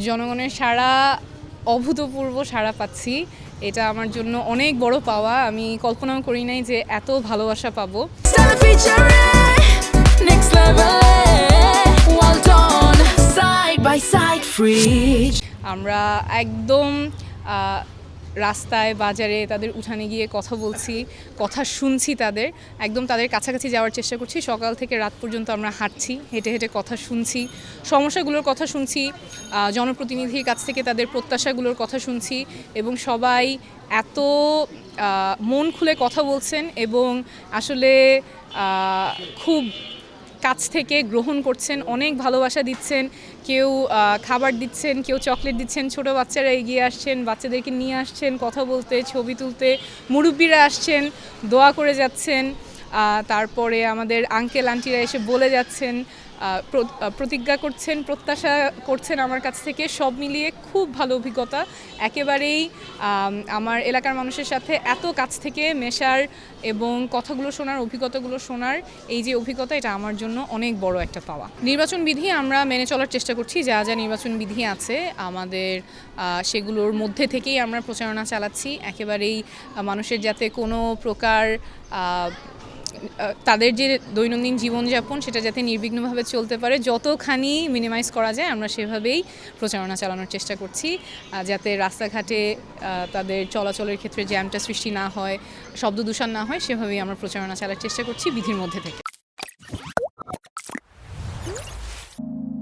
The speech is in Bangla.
জনগণের সাড়া অভূতপূর্ব সাড়া পাচ্ছি। এটা আমার জন্য অনেক বড় পাওয়া। আমি কল্পনাও করি নাই যে এত ভালোবাসা পাবো। আমরা একদম রাস্তায় বাজারে তাদের উঠানে গিয়ে কথা বলছি, কথা শুনছি, তাদের কাছাকাছি যাওয়ার চেষ্টা করছি। সকাল থেকে রাত পর্যন্ত আমরা হাঁটছি, হেঁটে হেঁটে কথা শুনছি, সমস্যাগুলোর কথা শুনছি, জনপ্রতিনিধির কাছ থেকে তাদের প্রত্যাশাগুলোর কথা শুনছি এবং সবাই এত মন খুলে কথা বলছেন এবং আসলে খুব কাছ থেকে গ্রহণ করছেন, অনেক ভালোবাসা দিচ্ছেন। কেউ খাবার দিচ্ছেন, কেউ চকলেট দিচ্ছেন, ছোট বাচ্চারা এগিয়ে আসছেন, বাচ্চাদেরকে নিয়ে আসছেন কথা বলতে, ছবি তুলতে, মুরব্বিরা আসছেন, দোয়া করে যাচ্ছেন। তারপরে আমাদের আঙ্কেল আন্টিরা এসে বলে যাচ্ছেন, প্রতিজ্ঞা করছেন, প্রত্যাশা করছেন আমার কাছ থেকে। সব মিলিয়ে খুব ভালো অভিজ্ঞতা। একেবারেই আমার এলাকার মানুষের সাথে এত কাছ থেকে মেশার এবং কথাগুলো শোনার, অভিজ্ঞতাগুলো শোনার এই যে অভিজ্ঞতা, এটা আমার জন্য অনেক বড় একটা পাওয়া। নির্বাচন বিধি আমরা মেনে চলার চেষ্টা করছি। যা যা নির্বাচন বিধি আছে আমাদের সেগুলোর মধ্যে থেকেই আমরা প্রচারণা চালাচ্ছি। একেবারেই মানুষের যাতে কোনো প্রকার তাদের যে দৈনন্দিন জীবনযাপন সেটা যাতে নির্বিঘ্নভাবে চলতে পারে, যতখানি মিনিমাইজ করা যায় আমরা সেভাবেই প্রচারণা চালানোর চেষ্টা করছি, যাতে রাস্তাঘাটে তাদের চলাচলের ক্ষেত্রে জ্যামটা সৃষ্টি না হয়, শব্দ দূষণ না হয়, সেভাবেই আমরা প্রচারণা চালার চেষ্টা করছি বিধির মধ্যে থেকে।